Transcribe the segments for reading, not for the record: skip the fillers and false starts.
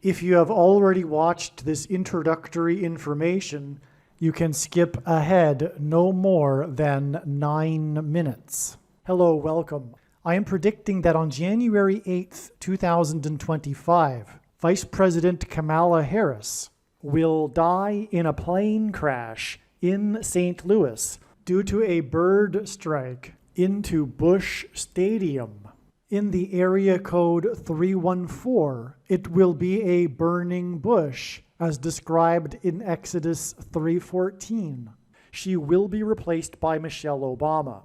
If you have already watched this introductory information, you can skip ahead no more than 9 minutes. Hello, welcome. I am predicting that on January 8th, 2025, Vice President Kamala Harris will die in a plane crash in St. Louis due to a bird strike into Busch Stadium. In the area code 314, it will be a burning bush, as described in Exodus 3:14. She will be replaced by Michelle Obama,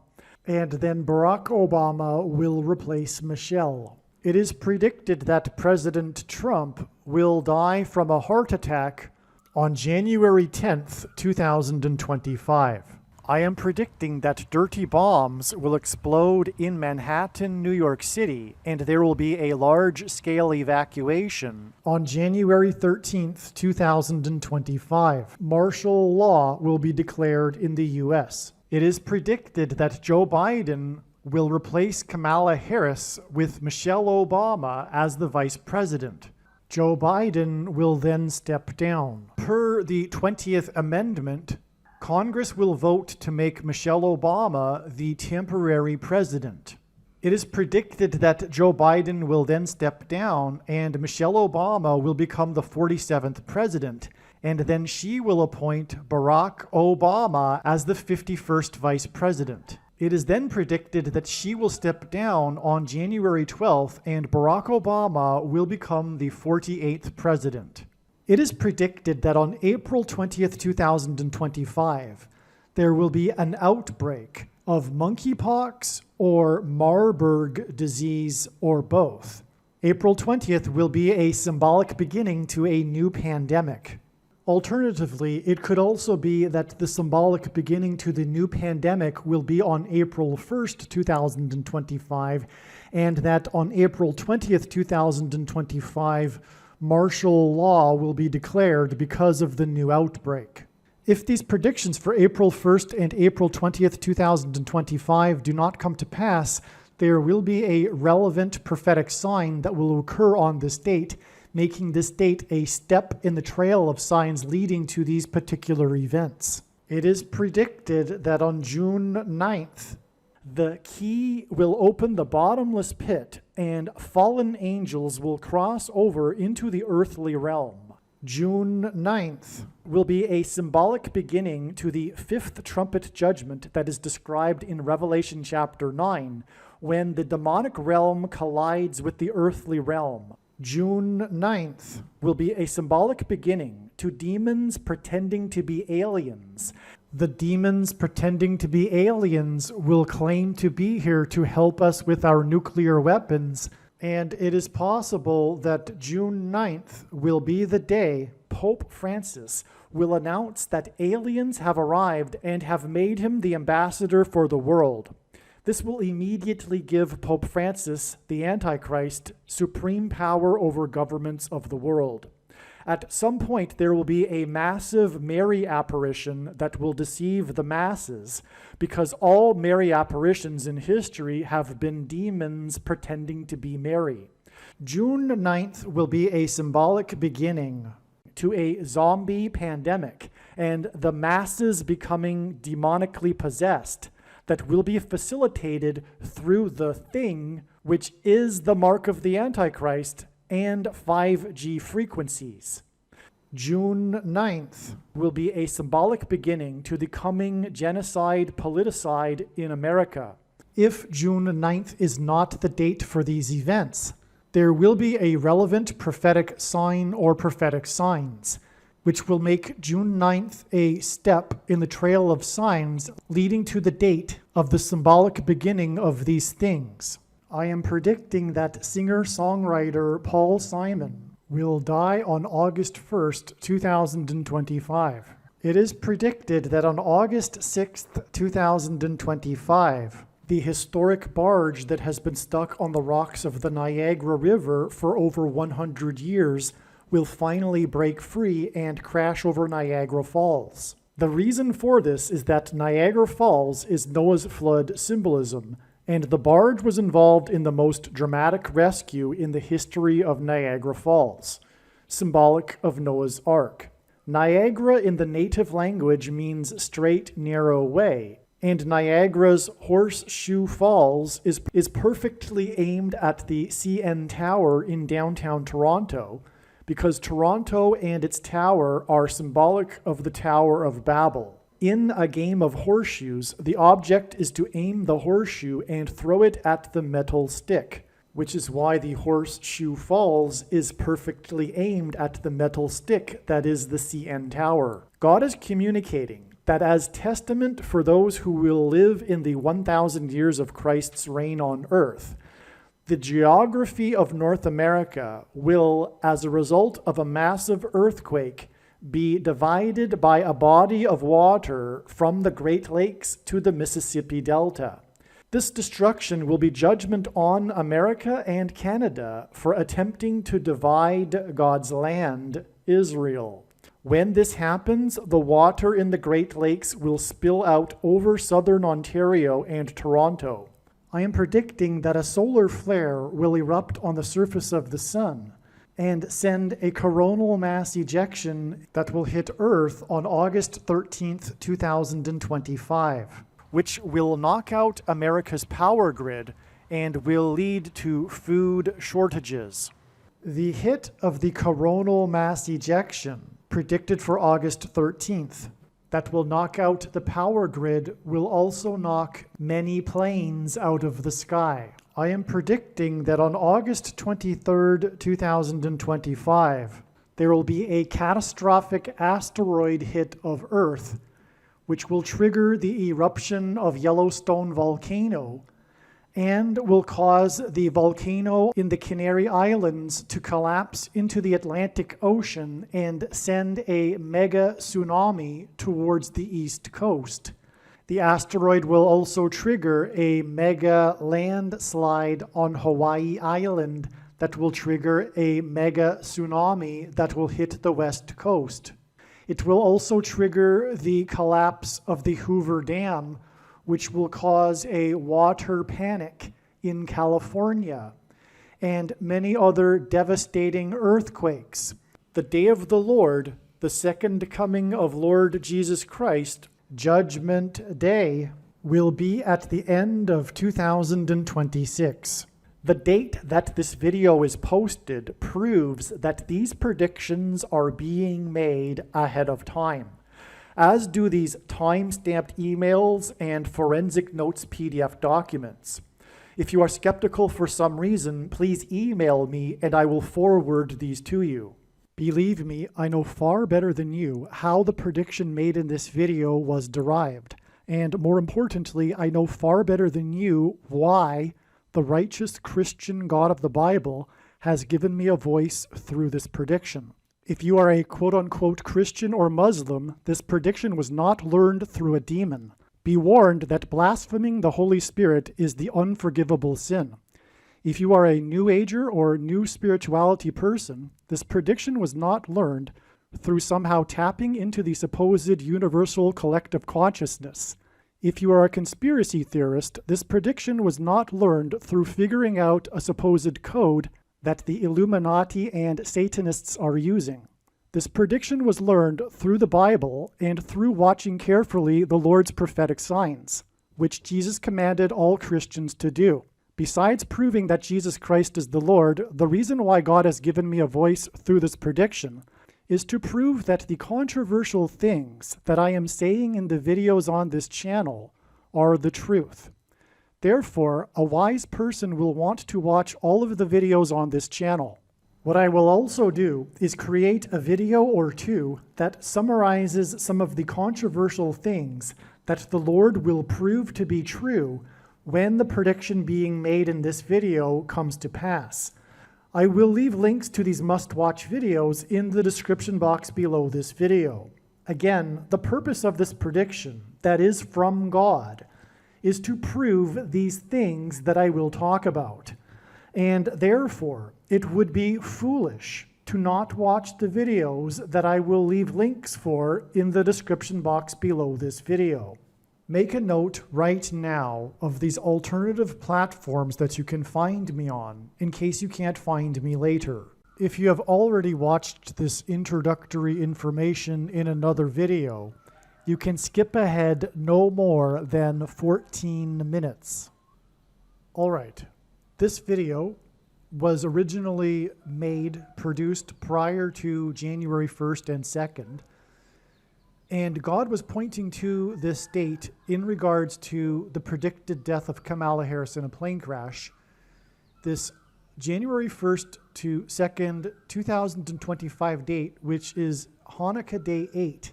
and then Barack Obama will replace Michelle. It is predicted that President Trump will die from a heart attack on January 10th, 2025. I am predicting that dirty bombs will explode in Manhattan, New York City, and there will be a large-scale evacuation on January 13th, 2025. Martial law will be declared in the U.S. It is predicted that Joe Biden will replace Kamala Harris with Michelle Obama as the vice president. Joe Biden will then step down. Per the 20th Amendment, Congress will vote to make Michelle Obama the temporary president. It is predicted that Joe Biden will then step down and Michelle Obama will become the 47th president, and then she will appoint Barack Obama as the 51st vice president. It is then predicted that she will step down on January 12th and Barack Obama will become the 48th president. It is predicted that on April 20th, 2025, there will be an outbreak of monkeypox or Marburg disease or both. April 20th will be a symbolic beginning to a new pandemic. Alternatively, it could also be that the symbolic beginning to the new pandemic will be on April 1st, 2025, and that on April 20th, 2025, martial law will be declared because of the new outbreak. If these predictions for April 1st and April 20th, 2025 do not come to pass, there will be a relevant prophetic sign that will occur on this date, making this date a step in the trail of signs leading to these particular events. It is predicted that on June 9th, the key will open the bottomless pit and fallen angels will cross over into the earthly realm. June 9th will be a symbolic beginning to the fifth trumpet judgment that is described in Revelation chapter 9, when the demonic realm collides with the earthly realm. June 9th will be a symbolic beginning to demons pretending to be aliens. The demons pretending to be aliens will claim to be here to help us with our nuclear weapons, and it is possible that June 9th will be the day Pope Francis will announce that aliens have arrived and have made him the ambassador for the world. This will immediately give Pope Francis, the Antichrist, supreme power over governments of the world. At some point, there will be a massive Mary apparition that will deceive the masses, because all Mary apparitions in history have been demons pretending to be Mary. June 9th will be a symbolic beginning to a zombie pandemic and the masses becoming demonically possessed that will be facilitated through the thing, which is the mark of the Antichrist, and 5G frequencies. June 9th will be a symbolic beginning to the coming genocide politicide in America. If June 9th is not the date for these events, there will be a relevant prophetic sign or prophetic signs, which will make June 9th a step in the trail of signs leading to the date of the symbolic beginning of these things. I am predicting that singer-songwriter Paul Simon will die on August 1st, 2025. It is predicted that on August 6th, 2025, the historic barge that has been stuck on the rocks of the Niagara River for over 100 years will finally break free and crash over Niagara Falls. The reason for this is that Niagara Falls is Noah's flood symbolism, and the barge was involved in the most dramatic rescue in the history of Niagara Falls. symbolic of Noah's Ark. Niagara in the native language means straight, narrow way, and Niagara's Horseshoe Falls is perfectly aimed at the CN Tower in downtown Toronto, because Toronto and its tower are symbolic of the Tower of Babel. In a game of horseshoes, the object is to aim the horseshoe and throw it at the metal stick, which is why the Horseshoe Falls is perfectly aimed at the metal stick that is the CN Tower. God is communicating that as testament for those who will live in the 1,000 years of Christ's reign on earth, the geography of North America will, as a result of a massive earthquake, be divided by a body of water from the Great Lakes to the Mississippi Delta. This destruction will be judgment on America and Canada for attempting to divide God's land, Israel. When this happens, the water in the Great Lakes will spill out over southern Ontario and Toronto. I am predicting that a solar flare will erupt on the surface of the sun and send a coronal mass ejection that will hit Earth on August 13th, 2025. Which will knock out America's power grid and will lead to food shortages. The hit of the coronal mass ejection, predicted for August 13th, that will knock out the power grid will also knock many planes out of the sky. I am predicting that on August 23rd, 2025, there will be a catastrophic asteroid hit of Earth, which will trigger the eruption of Yellowstone volcano and will cause the volcano in the Canary Islands to collapse into the Atlantic Ocean and send a mega tsunami towards the east coast. The asteroid will also trigger a mega landslide on Hawaii Island that will trigger a mega tsunami that will hit the west coast. It will also trigger the collapse of the Hoover Dam, which will cause a water panic in California, and many other devastating earthquakes. The day of the Lord, the second coming of Lord Jesus Christ, Judgment Day, will be at the end of 2026. The date that this video is posted proves that these predictions are being made ahead of time, as do these time-stamped emails and forensic notes PDF documents. If you are skeptical for some reason, please email me and I will forward these to you. Believe me, I know far better than you how the prediction made in this video was derived, and more importantly, I know far better than you why the righteous Christian God of the Bible has given me a voice through this prediction. If you are a quote-unquote Christian or Muslim, this prediction was not learned through a demon. Be warned that blaspheming the Holy Spirit is the unforgivable sin. If you are a New Ager or New Spirituality person, this prediction was not learned through somehow tapping into the supposed universal collective consciousness. If you are a conspiracy theorist, this prediction was not learned through figuring out a supposed code that the Illuminati and Satanists are using. This prediction was learned through the Bible and through watching carefully the Lord's prophetic signs, which Jesus commanded all Christians to do. Besides proving that Jesus Christ is the Lord, the reason why God has given me a voice through this prediction is to prove that the controversial things that I am saying in the videos on this channel are the truth. Therefore, a wise person will want to watch all of the videos on this channel. What I will also do is create a video or two that summarizes some of the controversial things that the Lord will prove to be true when the prediction being made in this video comes to pass. I will leave links to these must-watch videos in the description box below this video. Again, the purpose of this prediction, that is from God, is to prove these things that I will talk about. And therefore, it would be foolish to not watch the videos that I will leave links for in the description box below this video. Make a note right now of these alternative platforms that you can find me on, in case you can't find me later. if you have already watched this introductory information in another video, you can skip ahead no more than 14 minutes. All right, this video was originally produced prior to January 1st and 2nd, and God was pointing to this date in regards to the predicted death of Kamala Harris in a plane crash, this January 1st to 2nd, 2025 date, which is Hanukkah Day 8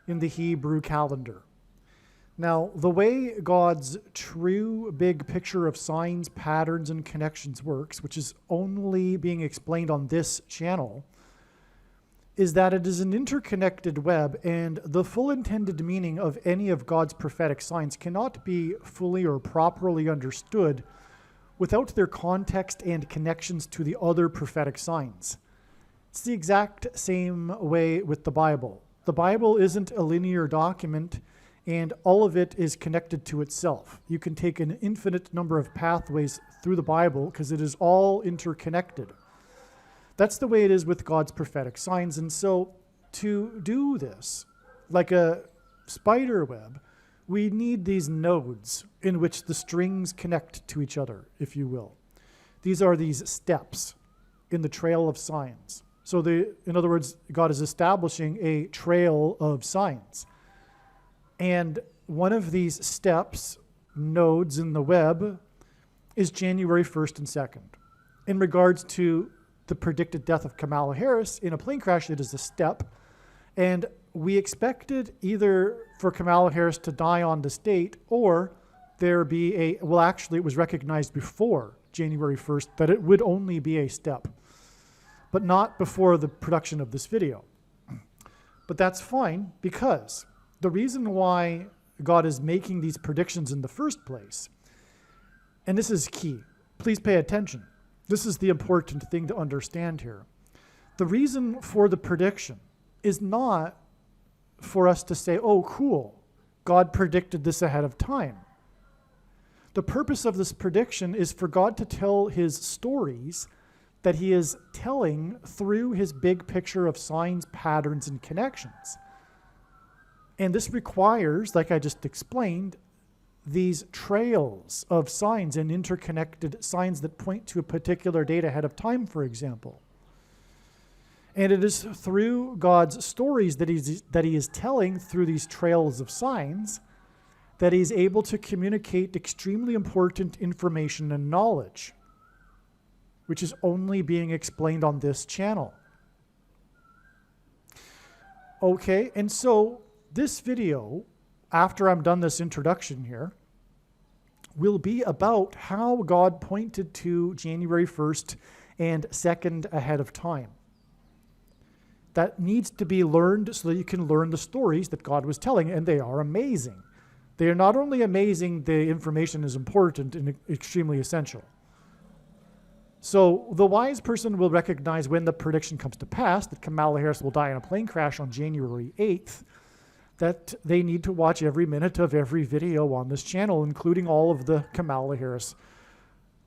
in the Hebrew calendar. Now, the way God's true big picture of signs, patterns, and connections works, which is only being explained on this channel, is that it is an interconnected web, and the full intended meaning of any of God's prophetic signs cannot be fully or properly understood without their context and connections to the other prophetic signs. It's the exact same way with the Bible. The Bible isn't a linear document, and all of it is connected to itself. You can take an infinite number of pathways through the Bible because it is all interconnected. That's the way it is with God's prophetic signs. And so to do this, like a spider web, we need these nodes in which the strings connect to each other, if you will. These are these steps in the trail of signs. So in other words, God is establishing a trail of signs. And one of these steps, nodes in the web, is January 1st and 2nd. In regards to the predicted death of Kamala Harris in a plane crash, it is a step. And we expected either for Kamala Harris to die on this date, or there be it was recognized before January 1st that it would only be a step, but not before the production of this video. But that's fine, because the reason why God is making these predictions in the first place, and this is key, please pay attention. This is the important thing to understand here. The reason for the prediction is not for us to say, oh, cool, God predicted this ahead of time. The purpose of this prediction is for God to tell his stories that he is telling through his big picture of signs, patterns, and connections. And this requires, like I just explained, these trails of signs and interconnected signs that point to a particular date ahead of time, for example. And it is through God's stories that he is telling through these trails of signs that he's able to communicate extremely important information and knowledge, which is only being explained on this channel. Okay, and so this video, after I'm done this introduction here, will be about how God pointed to January 1st and 2nd ahead of time. That needs to be learned so that you can learn the stories that God was telling, and they are amazing. They are not only amazing, the information is important and extremely essential. So the wise person will recognize when the prediction comes to pass that Kamala Harris will die in a plane crash on January 8th, that they need to watch every minute of every video on this channel, including all of the Kamala Harris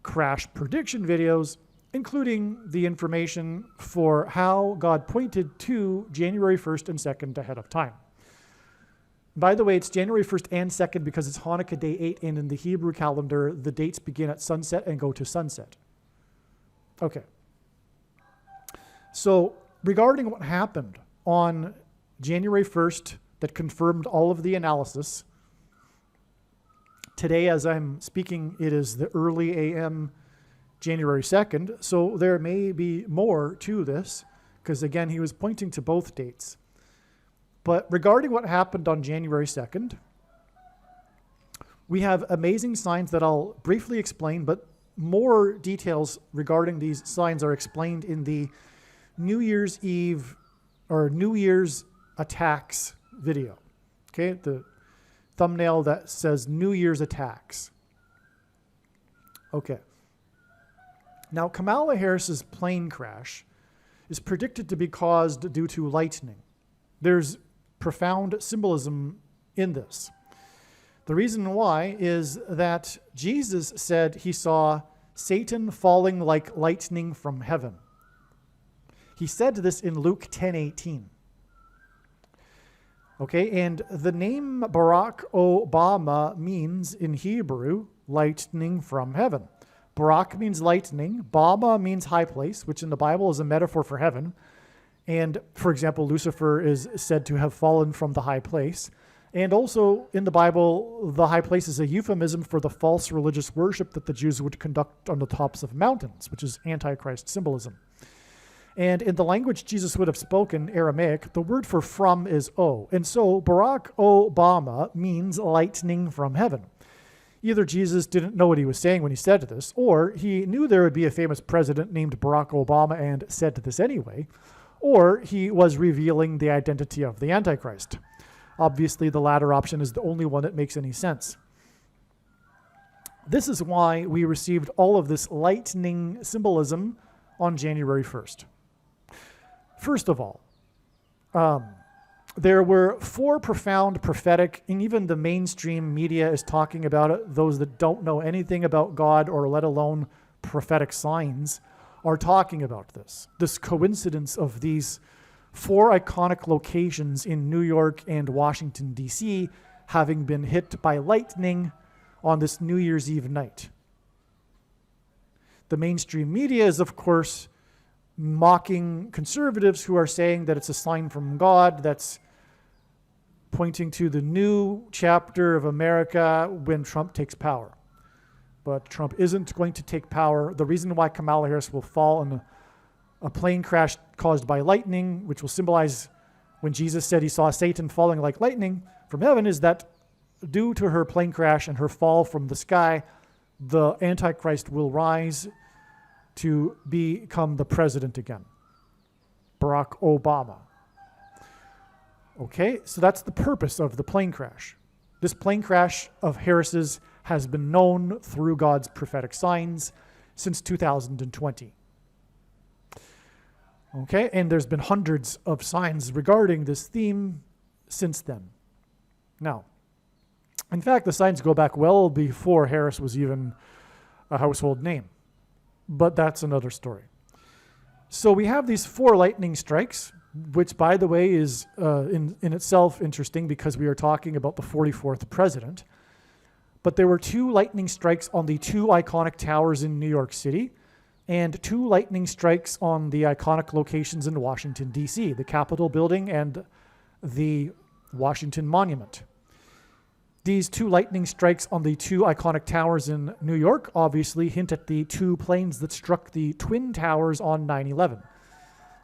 crash prediction videos, including the information for how God pointed to January 1st and 2nd ahead of time. By the way, it's January 1st and 2nd because it's Hanukkah Day 8, and in the Hebrew calendar, the dates begin at sunset and go to sunset. Okay. So regarding what happened on January 1st that confirmed all of the analysis, today as I'm speaking, it is the early AM January 2nd, so there may be more to this, because again, he was pointing to both dates. But regarding what happened on January 2nd, we have amazing signs that I'll briefly explain, but more details regarding these signs are explained in the New Year's Eve or New Year's attacks video. Okay, the thumbnail that says New Year's attacks. Okay. Now, Kamala Harris's plane crash is predicted to be caused due to lightning. There's profound symbolism in this. The reason why is that Jesus said he saw Satan falling like lightning from heaven. He said this in Luke 10:18. Okay, and the name Barack Obama means in Hebrew, lightning from heaven. Barak means lightning. Bama means high place, which in the Bible is a metaphor for heaven. And, for example, Lucifer is said to have fallen from the high place. And also, in the Bible, the high place is a euphemism for the false religious worship that the Jews would conduct on the tops of mountains, which is Antichrist symbolism. And in the language Jesus would have spoken, Aramaic, the word for from is O. And so Barack Obama means lightning from heaven. Either Jesus didn't know what he was saying when he said this, or he knew there would be a famous president named Barack Obama and said this anyway, or he was revealing the identity of the Antichrist. Obviously, the latter option is the only one that makes any sense. This is why we received all of this lightning symbolism on January 1st. First of all, there were 4 profound prophetic, and even the mainstream media is talking about it. Those that don't know anything about God or let alone prophetic signs are talking about this. This coincidence of these 4 iconic locations in New York and Washington, D.C. having been hit by lightning on this New Year's Eve night. The mainstream media is, of course, mocking conservatives who are saying that it's a sign from God that's pointing to the new chapter of America when Trump takes power. But Trump isn't going to take power. The reason why Kamala Harris will fall in a plane crash caused by lightning, which will symbolize when Jesus said he saw Satan falling like lightning from heaven, is that due to her plane crash and her fall from the sky, the Antichrist will rise to become the president again. Barack Obama. Okay, so that's the purpose of the plane crash. This plane crash of Harris's has been known through God's prophetic signs since 2020. Okay, and there's been hundreds of signs regarding this theme since then. Now, in fact, the signs go back well before Harris was even a household name. But that's another story. So we have these 4 lightning strikes, which, by the way, is in itself interesting because we are talking about the 44th president. But there were 2 lightning strikes on the 2 iconic towers in New York City and 2 lightning strikes on the iconic locations in Washington, D.C., the Capitol building and the Washington Monument. These 2 lightning strikes on the 2 iconic towers in New York obviously hint at the 2 planes that struck the Twin Towers on 9/11.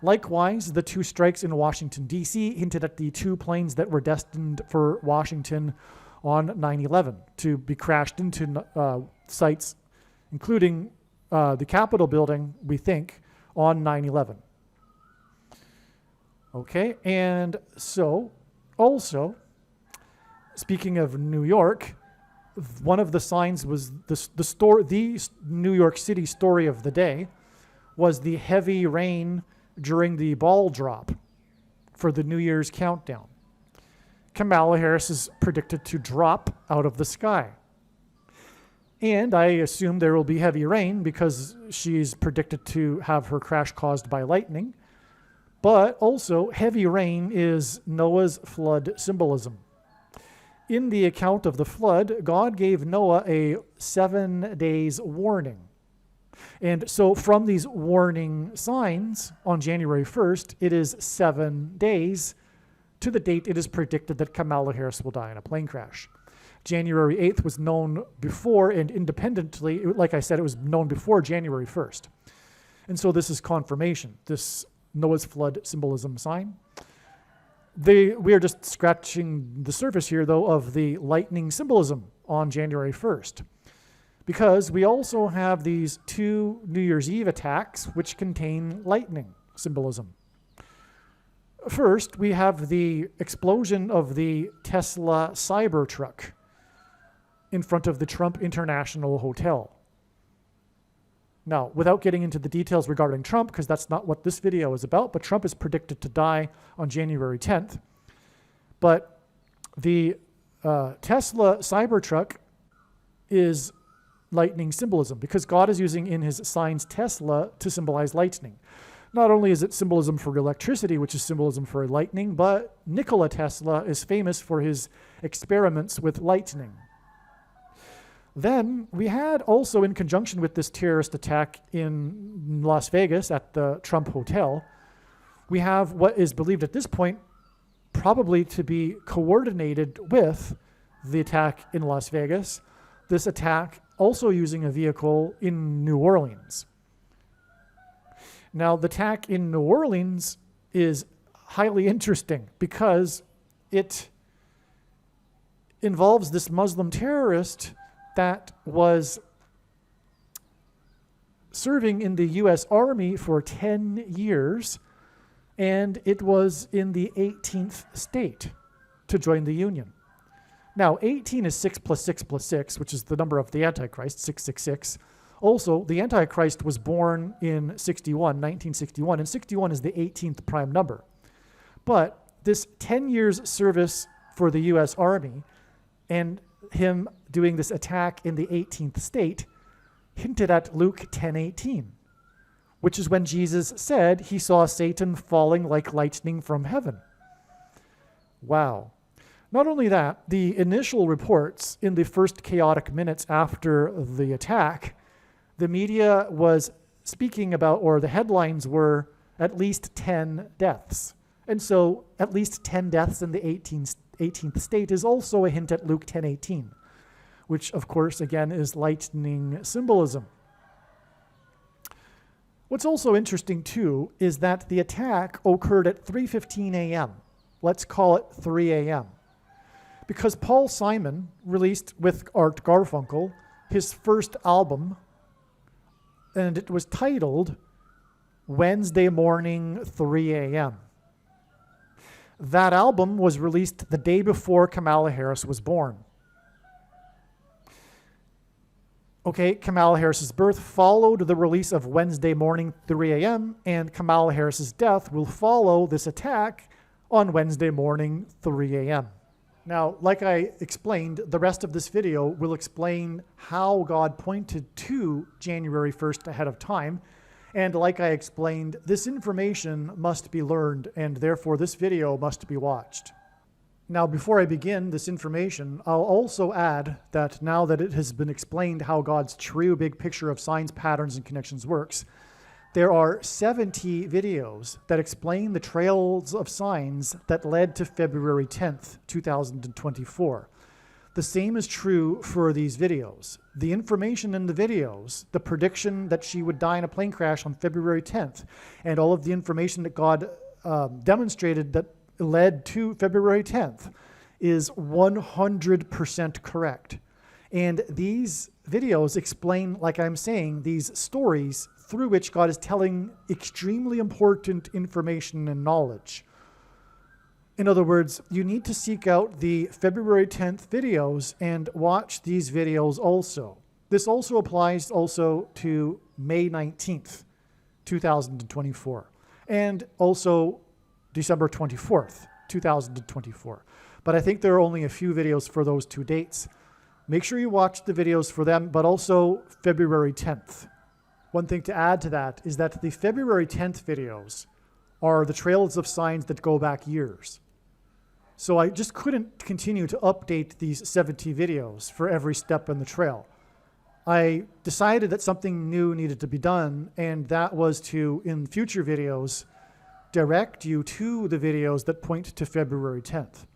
Likewise, the 2 strikes in Washington, D.C. hinted at the 2 planes that were destined for Washington on 9/11 to be crashed into sites, including the Capitol building, we think, on 9/11. Okay, and so also, speaking of New York, one of the signs was the New York City story of the day was the heavy rain during the ball drop for the New Year's countdown. Kamala Harris is predicted to drop out of the sky. And I assume there will be heavy rain because she's predicted to have her crash caused by lightning. But also, heavy rain is Noah's flood symbolism. In the account of the flood, God gave Noah a 7 days warning. And so from these warning signs on January 1st, it is 7 days to the date it is predicted that Kamala Harris will die in a plane crash. January 8th was known before, and independently, like I said, it was known before January 1st. And so this is confirmation, this Noah's flood symbolism sign. We are just scratching the surface here, though, of the lightning symbolism on January 1st. Because we also have these 2 New Year's Eve attacks which contain lightning symbolism. First, we have the explosion of the Tesla Cybertruck in front of the Trump International Hotel. Now, without getting into the details regarding Trump, because that's not what this video is about, but Trump is predicted to die on January 10th. But the Tesla Cybertruck is lightning symbolism because God is using in his signs Tesla to symbolize lightning. Not only is it symbolism for electricity, which is symbolism for lightning, but Nikola Tesla is famous for his experiments with lightning. Then we had also, in conjunction with this terrorist attack in Las Vegas at the Trump Hotel, we have what is believed at this point probably to be coordinated with the attack in Las Vegas, this attack also using a vehicle in New Orleans. Now, the attack in New Orleans is highly interesting because it involves this Muslim terrorist that was serving in the U.S. Army for 10 years, and it was in the 18th state to join the Union. Now, 18 is 6 plus 6 plus 6, which is the number of the Antichrist, 666. Also, the Antichrist was born in 1961, and 61 is the 18th prime number. But this 10 years service for the U.S. Army and him doing this attack in the 18th state hinted at Luke 10:18, which is when Jesus said he saw Satan falling like lightning from heaven. Wow. Not only that, the initial reports in the first chaotic minutes after the attack, the media was speaking about, or the headlines were, at least 10 deaths. And so at least 10 deaths in the 18th state is also a hint at Luke 10:18, which of course again is lightning symbolism. What's also interesting too is that the attack occurred at 3:15 a.m. Let's call it 3 a.m. Because Paul Simon released with Art Garfunkel his first album, and it was titled Wednesday Morning 3 a.m. That album was released the day before Kamala Harris was born. Okay, Kamala Harris's birth followed the release of Wednesday Morning 3 a.m., and Kamala Harris's death will follow this attack on Wednesday morning 3 a.m. Now, like I explained, the rest of this video will explain how God pointed to January 1st ahead of time. And like I explained, this information must be learned, and therefore this video must be watched. Now, before I begin this information, I'll also add that now that it has been explained how God's true big picture of signs, patterns, and connections works, there are 70 videos that explain the trails of signs that led to February 10th, 2024. The same is true for these videos. The information in the videos, the prediction that she would die in a plane crash on February 10th, and all of the information that God demonstrated that led to February 10th is 100% correct. And these videos explain, like I'm saying, these stories through which God is telling extremely important information and knowledge. In other words, you need to seek out the February 10th videos and watch these videos also. This also applies also to May 19th, 2024, and also December 24th, 2024. But I think there are only a few videos for those two dates. Make sure you watch the videos for them, but also February 10th. One thing to add to that is that the February 10th videos are the trails of signs that go back years. So I just couldn't continue to update these 70 videos for every step in the trail. I decided that something new needed to be done, and that was to, in future videos, direct you to the videos that point to February 10th.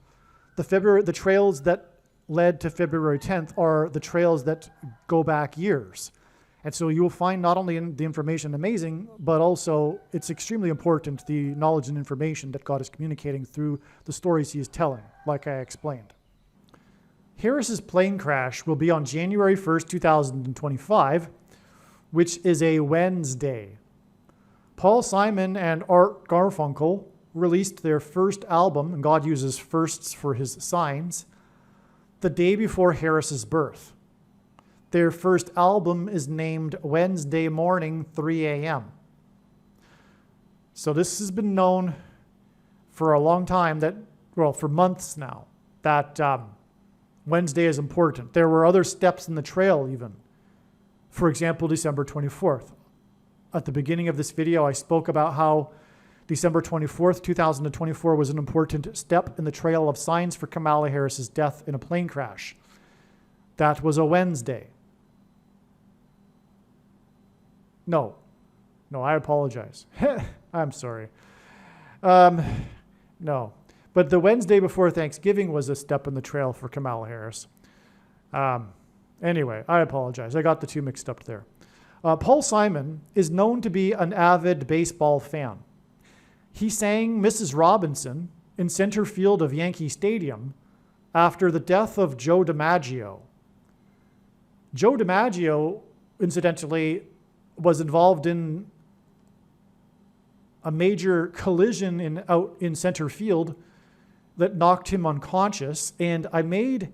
The trails that led to February 10th are the trails that go back years. And so you will find not only the information amazing, but also it's extremely important, the knowledge and information that God is communicating through the stories he is telling, like I explained. Harris's plane crash will be on January 1st, 2025, which is a Wednesday. Paul Simon and Art Garfunkel released their first album, and God uses firsts for his signs, the day before Harris's birth. Their first album is named Wednesday Morning 3 a.m. So this has been known for a long time, for months now, that Wednesday is important. There were other steps in the trail even. For example, December 24th. at the beginning of this video, I spoke about how December 24th, 2024 was an important step in the trail of signs for Kamala Harris's death in a plane crash. That was a Wednesday. No, I apologize. I'm sorry. No, but the Wednesday before Thanksgiving was a step in the trail for Kamala Harris. Anyway, I apologize. I got the two mixed up there. Paul Simon is known to be an avid baseball fan. He sang Mrs. Robinson in center field of Yankee Stadium after the death of Joe DiMaggio. Joe DiMaggio, incidentally, was involved in a major collision out in center field that knocked him unconscious. And I made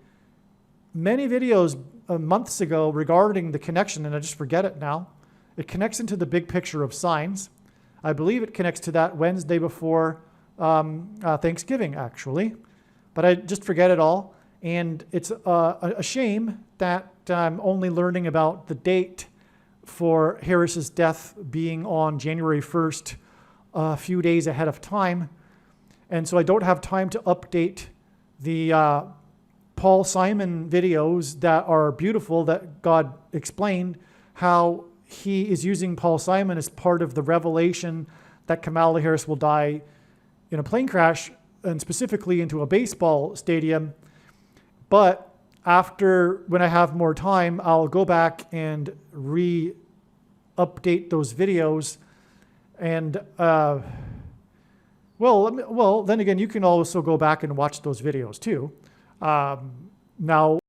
many videos months ago regarding the connection, and I just forget it now. It connects into the big picture of signs. I believe it connects to that Wednesday before Thanksgiving, actually, but I just forget it all. And it's a shame that I'm only learning about the date for Harris's death being on January 1st, a few days ahead of time. And so I don't have time to update the Paul Simon videos that are beautiful, that God explained how he is using Paul Simon as part of the revelation that Kamala Harris will die in a plane crash, and specifically into a baseball stadium. But after, when I have more time, I'll go back and re-update those videos. And, well, then again, you can also go back and watch those videos too. Now,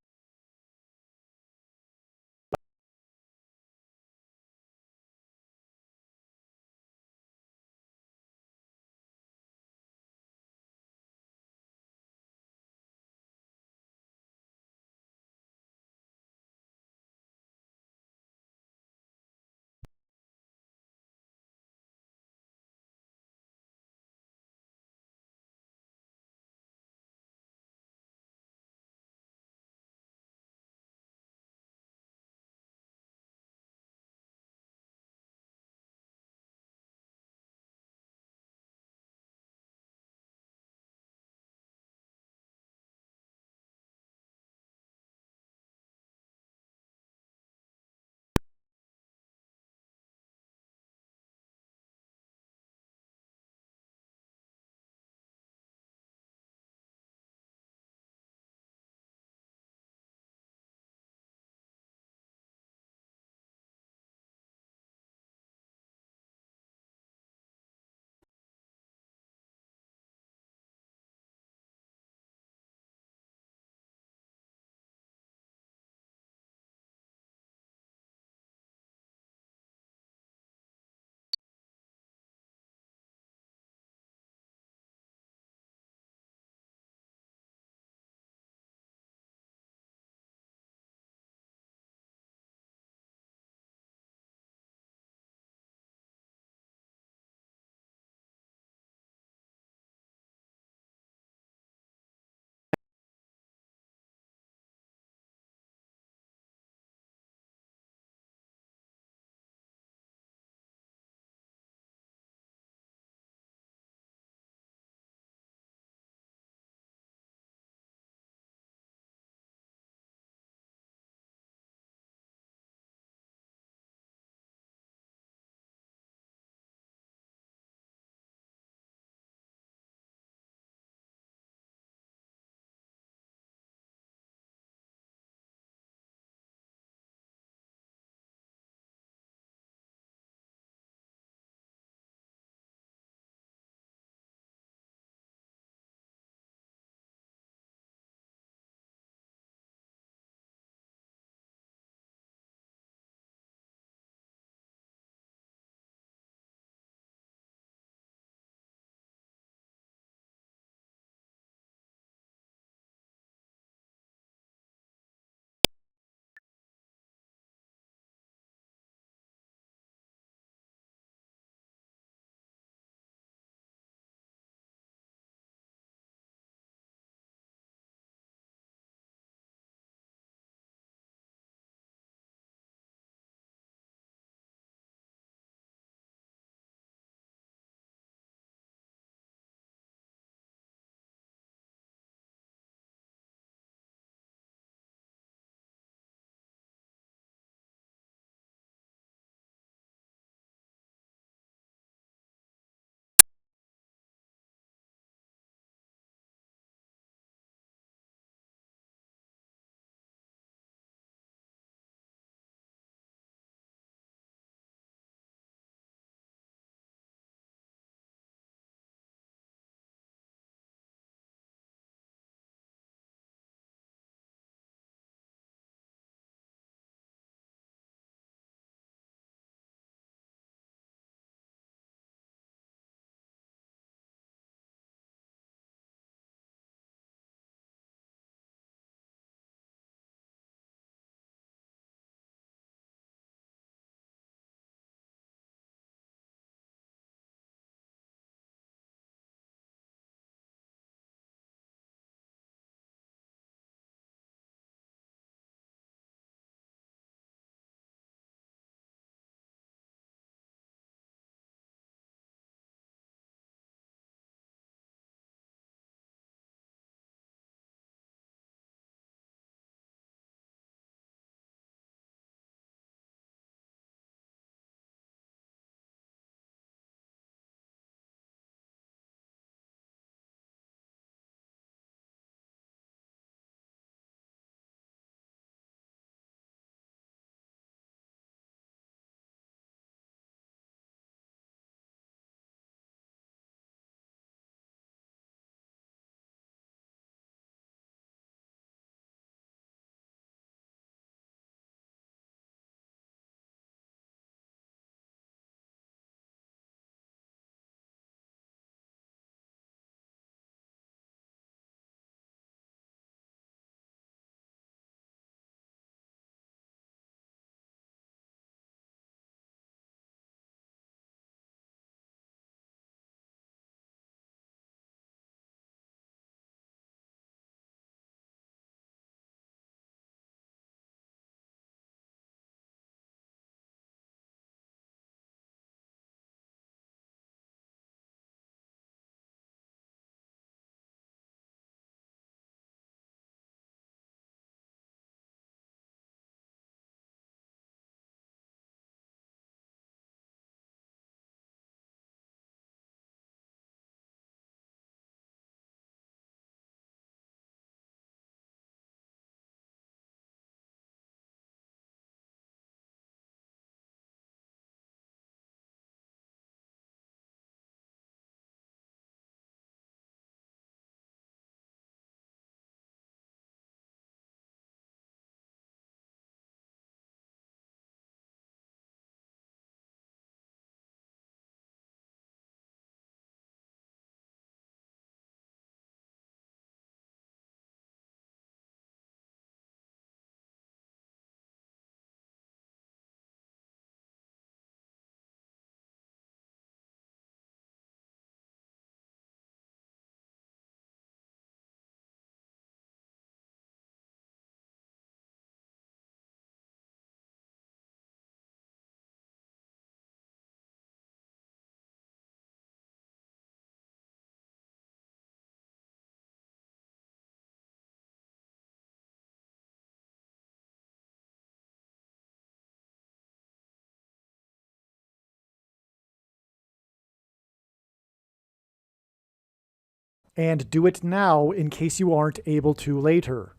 and do it now in case you aren't able to later.